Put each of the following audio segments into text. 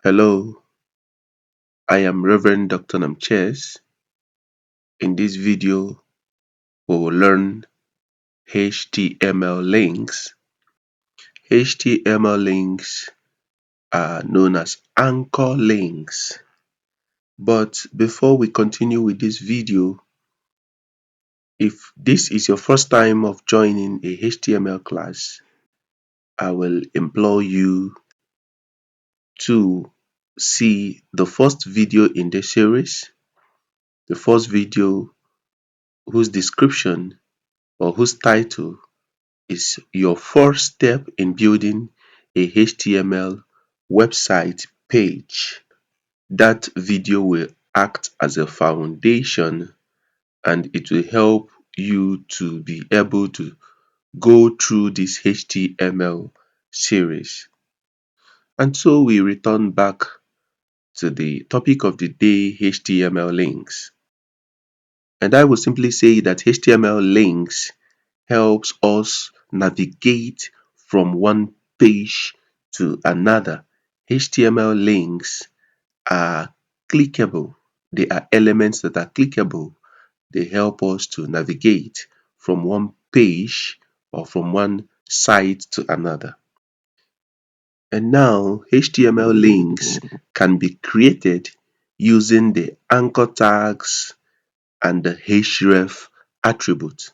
Hello, I am Reverend Dr. Namches. In this video, we will learn HTML links. HTML links are known as anchor links. But before we continue with this video, if this is your first time of joining a HTML class, I will implore you to see the first video in this series, the first video whose description or whose title is your first step in building a HTML website page. That video will act as a foundation and it will help you to be able to go through this HTML series. And so we return back to the topic of the day, HTML links. And I will simply say that HTML links helps us navigate from one page to another. HTML links are clickable. They are elements that are clickable. They help us to navigate from one page or from one site to another. And now HTML links can be created using the anchor tags and the href attribute.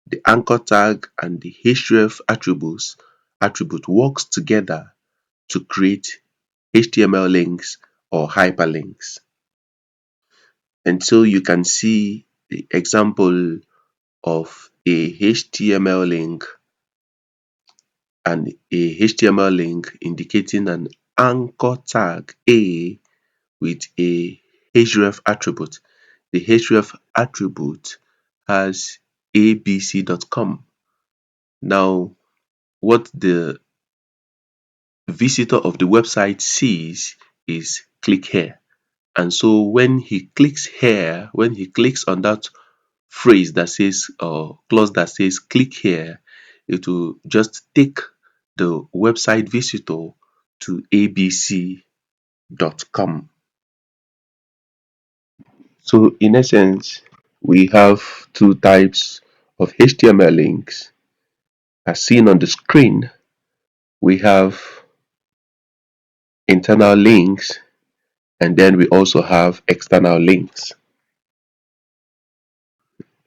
The anchor tag and the href attribute works together to create HTML links or hyperlinks. And so you can see the example of a HTML link and a HTML link indicating an anchor tag A with a href attribute. The href attribute has abc.com. Now, what the visitor of the website sees is click here. And so when he clicks here, when he clicks on that phrase that says clause that says click here, it will just take the website visitor to abc.com. So in essence, we have two types of HTML links. As seen on the screen, we have internal links and then we also have external links.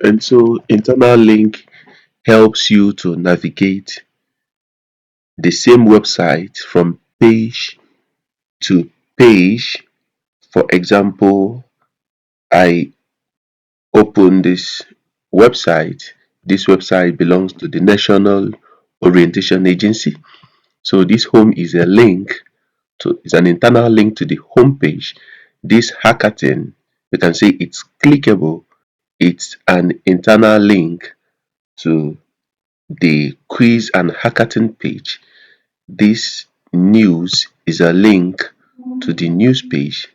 And so internal link helps you to navigate the same website from page to page. For example, I open this website. This website belongs to the National Orientation Agency. So this home is a link to, it's an internal link to the home page. This hackathon, you can say it's clickable. It's an internal link to the quiz and hackathon page. This news is a link to the news page,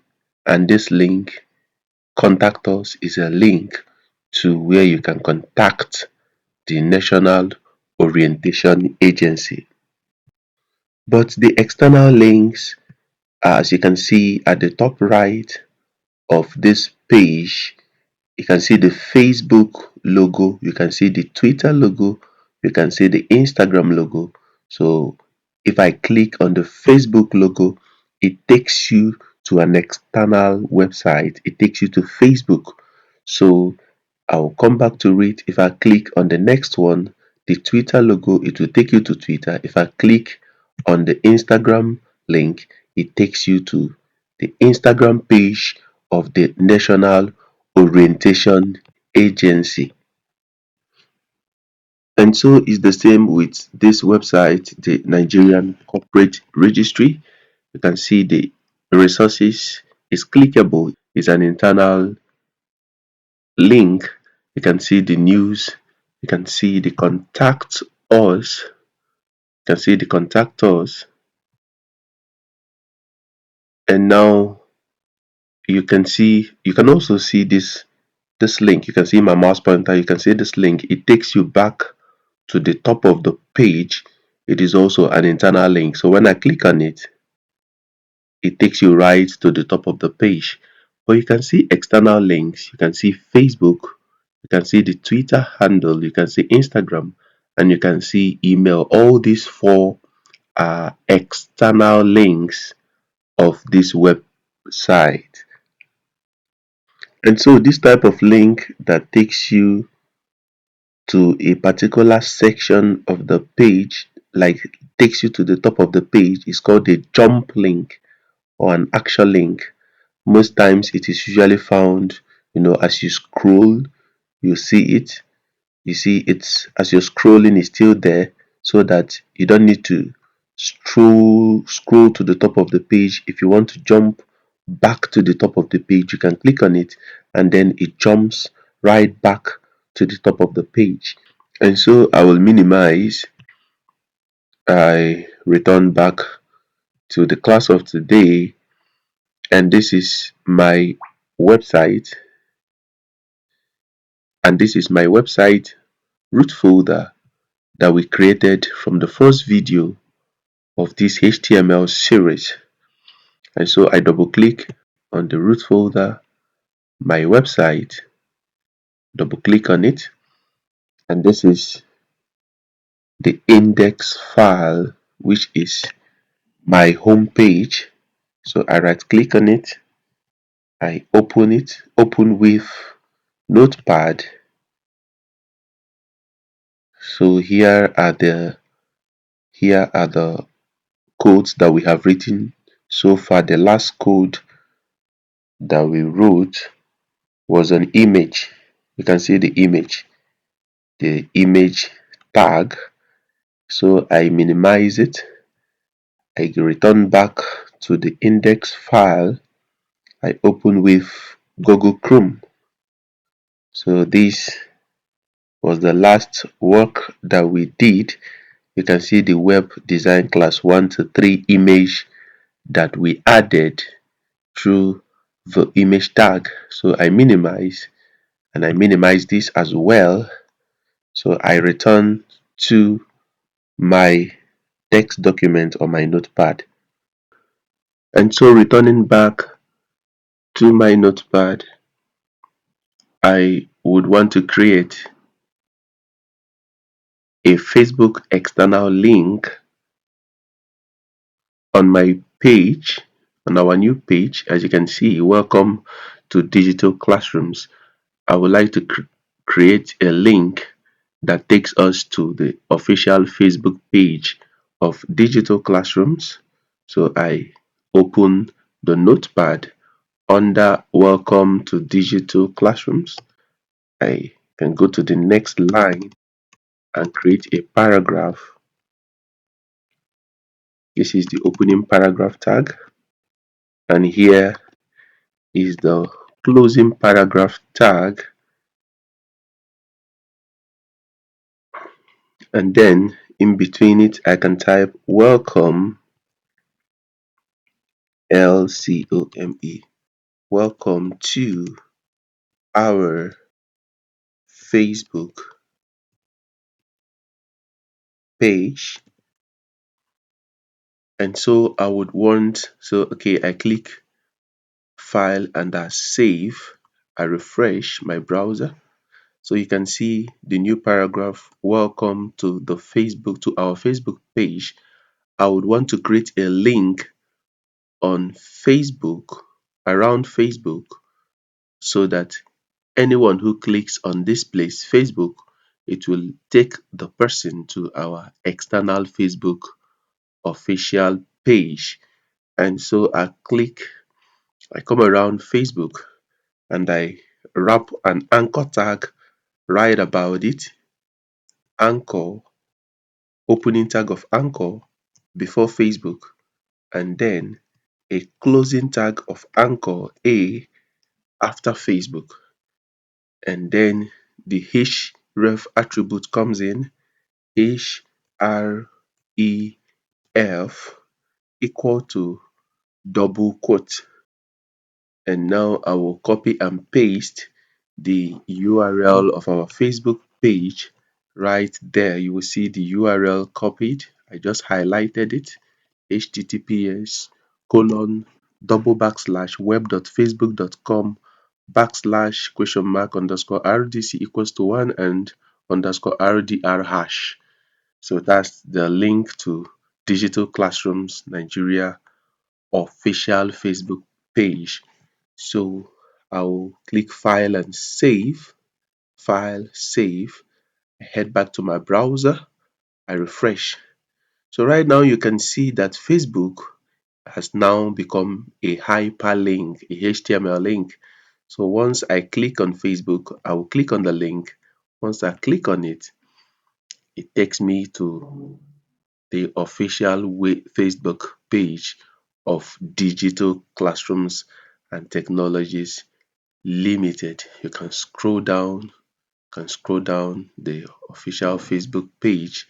and this link, contact us, is a link to where you can contact the National Orientation Agency. But the external links, as you can see at the top right of this page, you can see the Facebook logo, you can see the Twitter logo, you can see the Instagram logo. So if I click on the Facebook logo, it takes you to an external website. It takes you to Facebook. So I'll come back to it. If I click on the next one, the Twitter logo, it will take you to Twitter. If I click on the Instagram link, it takes you to the Instagram page of the National Orientation Agency. And so it's the same with this website, the Nigerian Corporate Registry. You can see the resources is clickable. It's an internal link. You can see the news. You can see the contact us. You can see the contact us. And now you can also see this link. You can see my mouse pointer. You can see this link. It takes you back to the top of the page. It is also an internal link. So when I click on it, it takes you right to the top of the page. But you can see external links, you can see Facebook, you can see the Twitter handle, you can see Instagram, and you can see email. All these four are external links of this website. And so this type of link that takes you to a particular section of the page, like takes you to the top of the page, is called a jump link or an action link. Most times it is usually found, as you scroll, you see it. You see it's as you're scrolling, it's still there, so that you don't need to scroll to the top of the page. If you want to jump back to the top of the page, you can click on it and then it jumps right back to the top of the page. And so I will minimize, I return back to the class of today, and this is my website, root folder that we created from the first video of this HTML series. And so I double click on the root folder, my website, double click on it, and this is the index file, which is my home page. So I right click on it, I open it, open with Notepad. So here are the codes that we have written so far. The last code that we wrote was an image. You can see the image tag. So I minimize it, I return back to the index file, I open with Google Chrome. So this was the last work that we did. You can see the web design class 1 to 3 image that we added through the image tag. So I minimize, and I minimize this as well. So I return to my text document on my notepad. And so returning back to my notepad, I would want to create a Facebook external link on my page, on our new page. As you can see, welcome to digital classrooms. I would like to create a link that takes us to the official Facebook page of digital classrooms. So I open the notepad under welcome to digital classrooms. I can go to the next line and create a paragraph. This is the opening paragraph tag, and here is the closing paragraph tag. And then in between it, I can type welcome, LCOME, welcome to our Facebook page. And so I would want, so okay, I click file and I save. I refresh my browser. So you can see the new paragraph, welcome to our Facebook page. I would want to create a link on Facebook, around Facebook, so that anyone who clicks on this place, Facebook, it will take the person to our external Facebook official page. And so I come around Facebook and I wrap an anchor tag right about it, anchor, opening tag of anchor before Facebook, and then a closing tag of anchor A after Facebook. And then the href attribute comes in, href equal to double quote. And now I will copy and paste the URL of our Facebook page right there. You will see the URL copied. I just highlighted it, https colon double backslash web.facebook.com backslash question mark underscore RDC equals to 1 and underscore RDR hash. So that's the link to Digital Classrooms Nigeria official Facebook page. So I'll click file and save, file, save, head back to my browser, I refresh. So right now you can see that Facebook has now become a hyperlink, a HTML link. So once I click on Facebook, I will click on the link. Once I click on it, it takes me to the official Facebook page of Digital Classrooms and Technologies Limited. You can scroll down the official Facebook page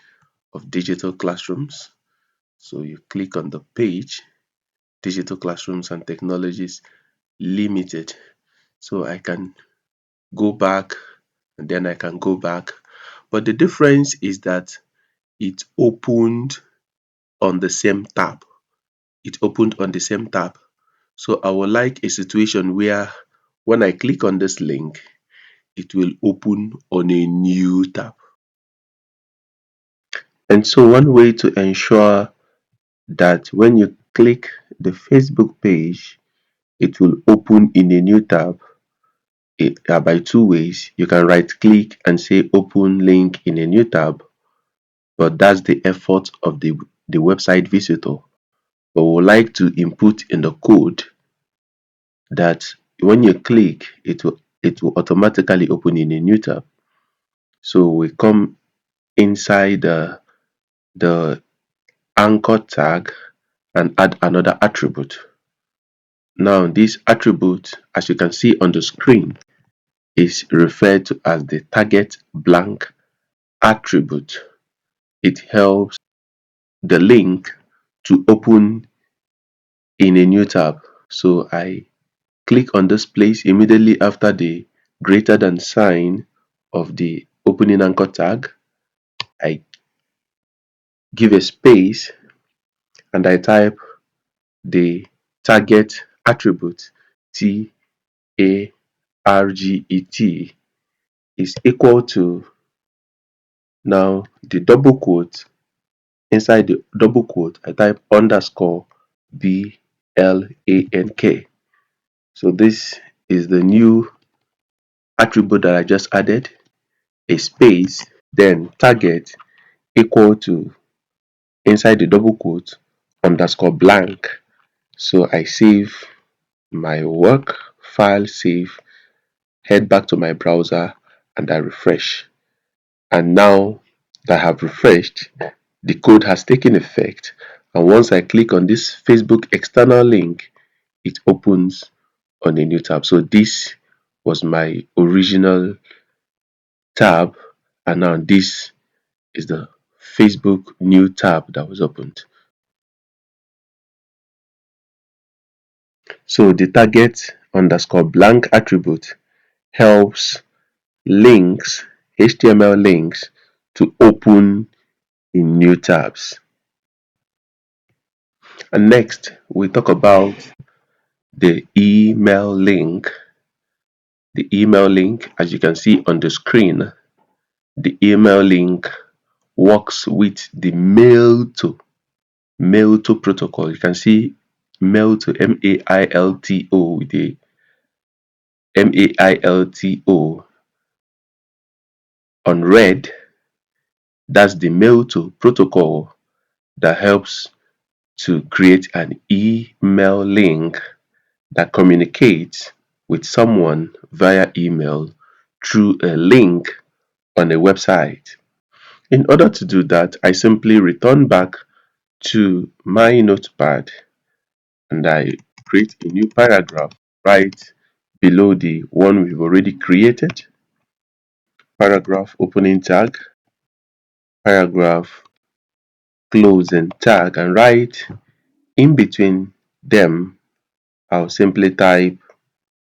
of Digital Classrooms. So you click on the page, Digital Classrooms and Technologies Limited. So I can go back and then I can go back. But the difference is that it opened on the same tab. It opened on the same tab. So I would like a situation where when I click on this link, it will open on a new tab. And so one way to ensure that when you click the Facebook page, it will open in a new tab by two ways. You can right click and say open link in a new tab, but that's the effort of the website visitor. But we would like to input in the code that when you click, it will automatically open in a new tab. So we come inside the anchor tag and add another attribute. Now this attribute, as you can see on the screen, is referred to as the target blank attribute. It helps the link to open in a new tab. So I click on this place immediately after the greater than sign of the opening anchor tag. I give a space and I type the target attribute TARGET is equal to, now the double quote, inside the double quote I type underscore BLANK. So this is the new attribute that I just added, a space, then target equal to, inside the double quote, underscore blank. So I save my work, file, save, head back to my browser and I refresh. And now that I have refreshed, the code has taken effect. And once I click on this Facebook external link, it opens on a new tab. So this was my original tab, and now this is the Facebook new tab that was opened. So the target underscore blank attribute helps links, HTML links, to open in new tabs. And next, we talk about the email link. The email link, as you can see on the screen, the email link works with the mail to protocol. You can see mail to MAILTO with the MAILTO on red. That's the mail to protocol that helps to create an email link that communicates with someone via email through a link on a website. In order to do that, I simply return back to my notepad and I create a new paragraph right below the one we've already created. Paragraph opening tag, paragraph closing tag, and right in between them, I'll simply type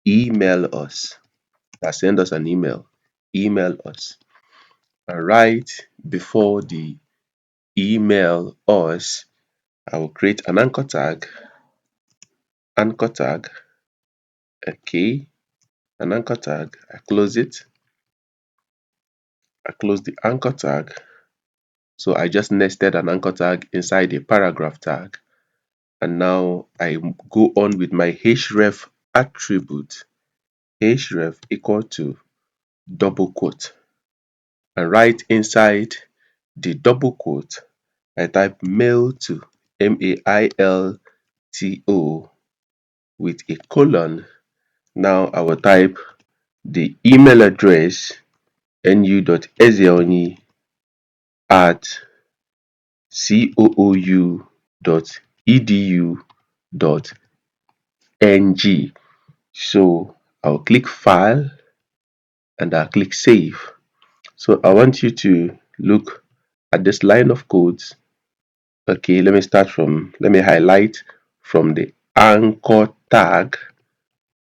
email us. That send us an email. Email us. And right before the email us, I will create an anchor tag anchor tag. Okay, an anchor tag. I close it. I close the anchor tag. So I just nested an anchor tag inside a paragraph tag. And now I go on with my href attribute. Href equal to double quote. And right inside the double quote, I type mail to, mailto, with a colon. Now I will type the email address nu.ezioni@cou.edu.ng. So I'll click file and I'll click save. So I want you to look at this line of codes. Okay, let me highlight from the anchor tag.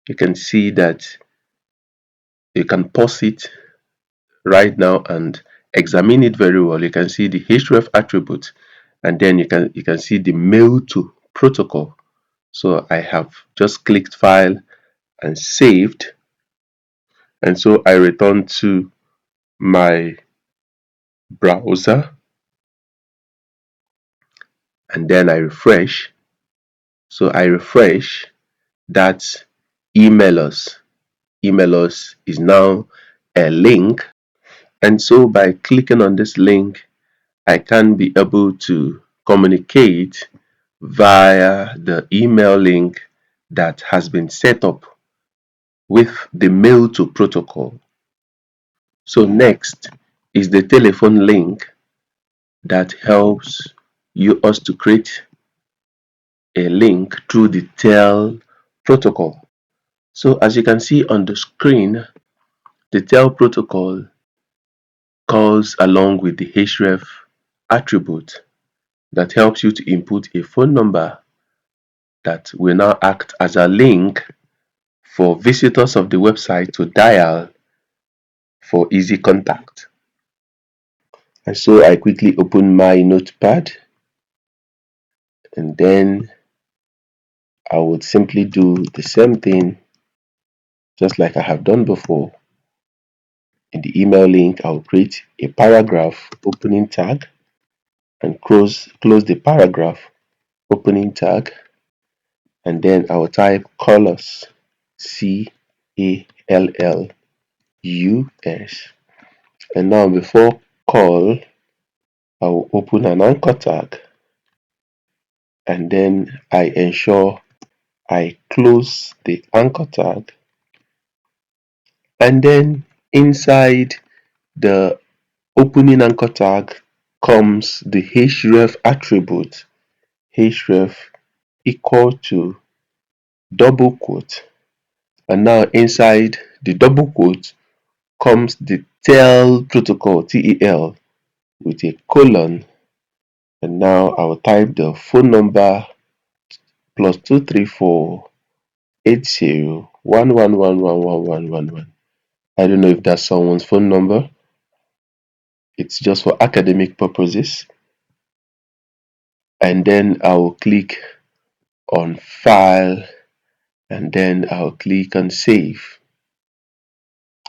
You can see that you can pause it right now and examine it very well. You can see the href attribute, and then you can see the mail to protocol. So I have just clicked file and saved, and so I return to my browser and then I refresh. So I refresh. That's email us. Email us is now a link, and so by clicking on this link I can be able to communicate via the email link that has been set up with the mail to protocol. So next is the telephone link that helps us to create a link through the tel protocol. So as you can see on the screen, the tel protocol calls along with the href attribute that helps you to input a phone number that will now act as a link for visitors of the website to dial for easy contact. And so I quickly open my notepad, and then I would simply do the same thing just like I have done before. In the email link, I'll create a paragraph opening tag and close the paragraph opening tag, and then I will type callus, callus. And now before call, I will open an anchor tag, and then I ensure I close the anchor tag, and then inside the opening anchor tag comes the href attribute. Href equal to double quote, and now inside the double quote comes the tel protocol, tel, with a colon, and now I will type the phone number +23480111111. I don't know if that's someone's phone number. It's just for academic purposes. And then I will click on file, and then I'll click on save.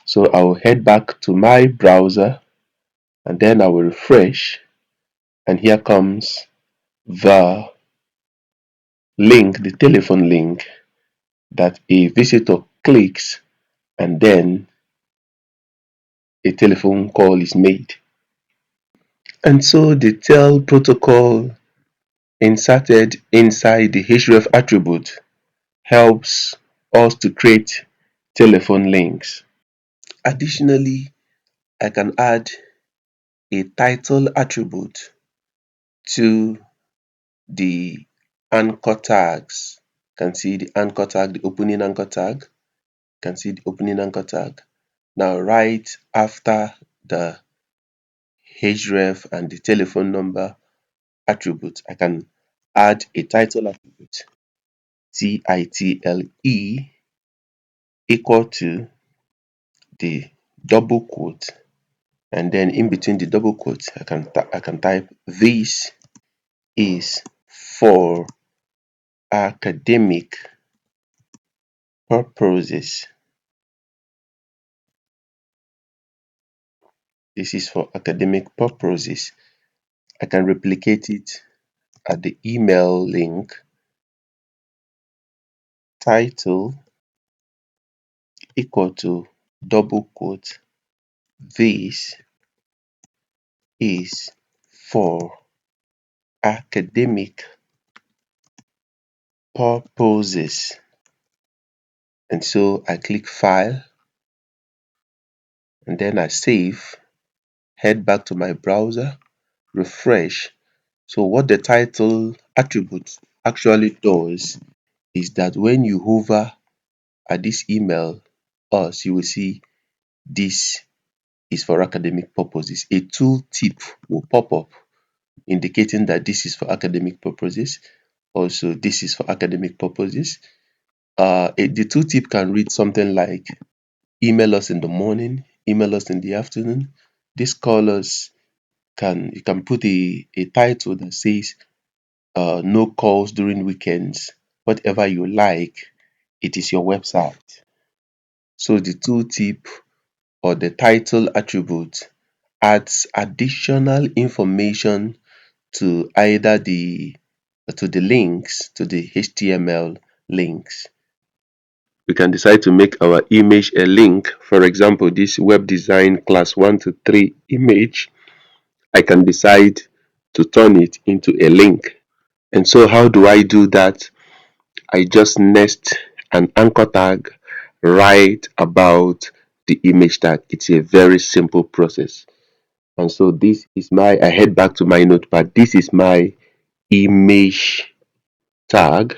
So I will head back to my browser, and then I will refresh, and here comes the link, the telephone link that a visitor clicks, and then a telephone call is made. And so the tel protocol inserted inside the href attribute helps us to create telephone links. Additionally, I can add a title attribute to the anchor tags. You can see the anchor tag, the opening anchor tag. You can see the opening anchor tag. Now, right after the href and the telephone number attribute, I can add a title attribute, title equal to the double quote, and then in between the double quotes I can type this is for academic purposes. This is for academic purposes. I can replicate it at the email link. Title equal to double quote. This is for academic purposes. And so I click File and then I save, head back to my browser, refresh. So what the title attribute actually does is that when you hover at this email, you will see this is for academic purposes. A tooltip will pop up indicating that this is for academic purposes. Also, this is for academic purposes. The tooltip can read something like email us in the morning, email us in the afternoon. These colors you can put a title that says no calls during weekends, whatever you like, it is your website. So the tooltip or the title attribute adds additional information to either the links, to the HTML links. We can decide to make our image a link. For example, this web design class 1 to 3 image, I can decide to turn it into a link. And so how do I do that? I just nest an anchor tag right about the image tag. It's a very simple process. And so I head back to my notepad. This is my image tag.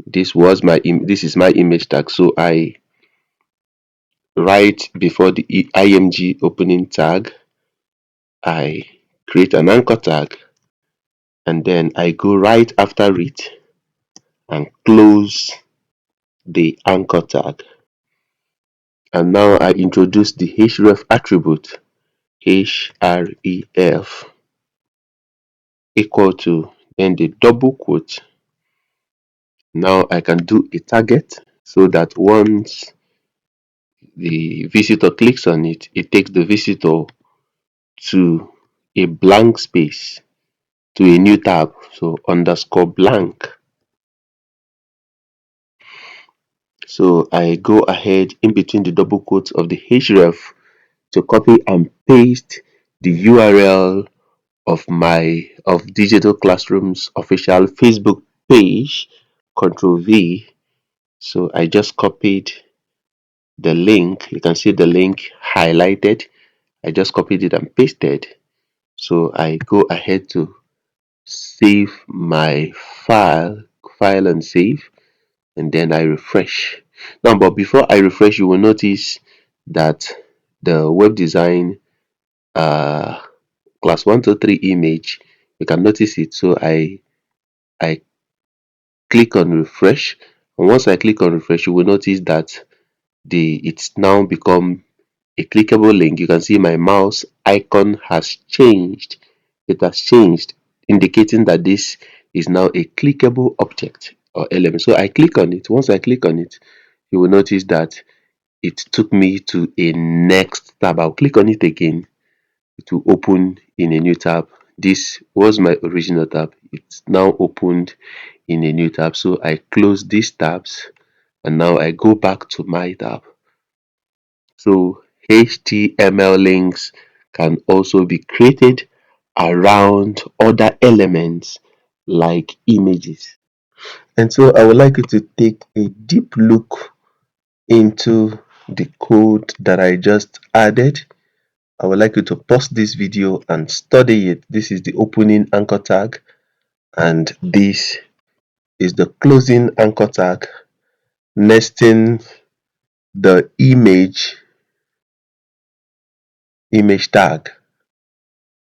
This is my image tag. So I write before the img opening tag, I create an anchor tag, and then I go right after it and close the anchor tag. And now I introduce the href attribute, href equal to, then the double quote. Now I can do a target so that once the visitor clicks on it, it takes the visitor to a blank space, to a new tab. So underscore blank. So I go ahead in between the double quotes of the href to copy and paste the URL of Digital Classroom's official Facebook page. Control V. So I just copied the link. You can see the link highlighted. I just copied it and pasted. So I go ahead to save my file and save, and then I refresh. Now, but before I refresh, you will notice that the web design class 1 to 3 image, you can notice it. So I click on refresh, and once I click on refresh, you will notice that it's now become a clickable link. You can see my mouse icon has changed. It has changed, indicating that this is now a clickable object or element. So I click on it. Once I click on it, you will notice that it took me to a next tab. I'll click on it again to open in a new tab. This was my original tab. It's now opened in a new tab. So I close these tabs and now I go back to my tab. So HTML links can also be created around other elements like images. And so I would like you to take a deep look into the code that I just added. I would like you to pause this video and study it. This is the opening anchor tag, and this is the closing anchor tag, nesting the image tag.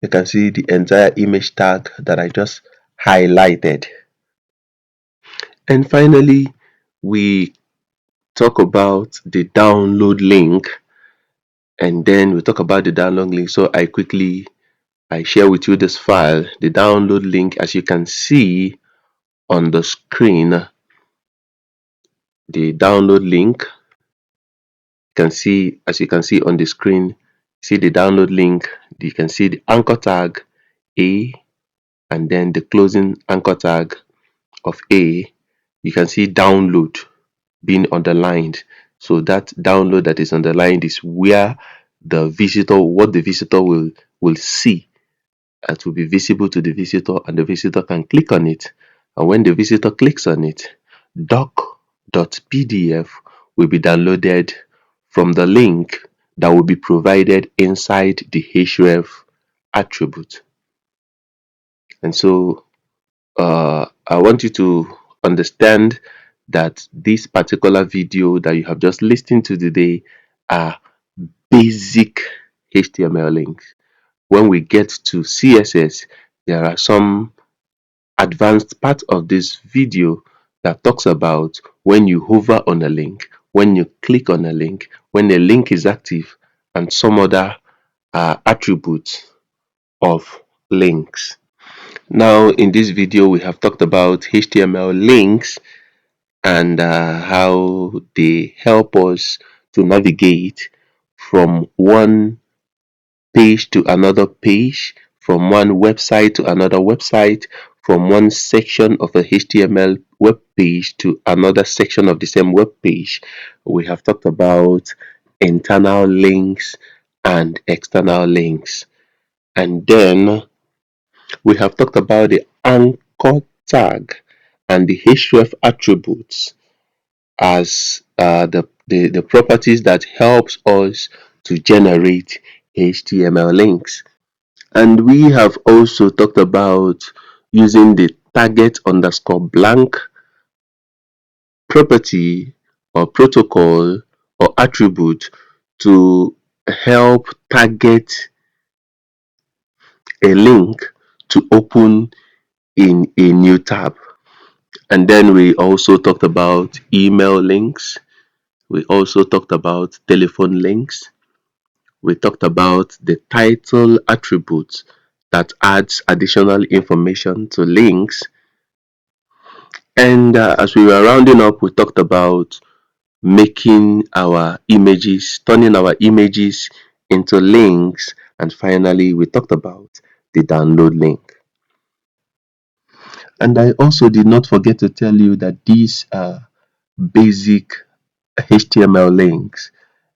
You can see the entire image tag that I just highlighted. And finally, we talk about the download link, and then we talk about the download link. So I share with you this file, the download link. As you can see on the screen, the download link. You can see, as you can see on the screen, see the download link. You can see the anchor tag A and then the closing anchor tag of A. You can see download being underlined. So that download that is underlined is where the visitor, what the visitor will see. It will be visible to the visitor and the visitor can click on it. And when the visitor clicks on it, doc.pdf will be downloaded from the link that will be provided inside the href attribute. And so I want you to understand that this particular video that you have just listened to today are basic HTML links. When we get to CSS, there are some advanced part of this video that talks about when you hover on a link, when you click on a link, when a link is active, and some other attributes of links. Now, in this video, we have talked about HTML links and how they help us to navigate from one page to another page, from one website to another website, from one section of a HTML web page to another section of the same web page. We have talked about internal links and external links. And then we have talked about the anchor tag and the href attributes as the properties that helps us to generate HTML links. And we have also talked about using the target underscore blank property or protocol or attribute to help target a link to open in a new tab. And then we also talked about email links. We also talked about telephone links. We talked about the title attributes that adds additional information to links. And as we were rounding up, we talked about making our images, turning our images into links. And finally, we talked about the download link. And I also did not forget to tell you that these are basic HTML links.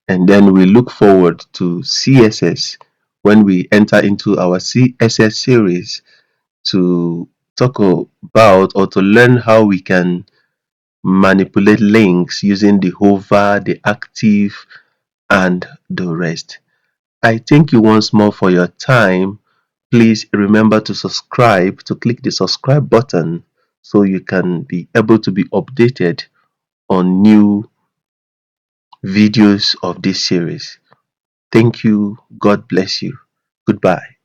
And then we look forward to CSS when we enter into our CSS series to talk about or to learn how we can manipulate links using the hover, the active, and the rest. I thank you once more for your time. Please remember to subscribe, to click the subscribe button so you can be able to be updated on new videos of this series. Thank you. God bless you. Goodbye.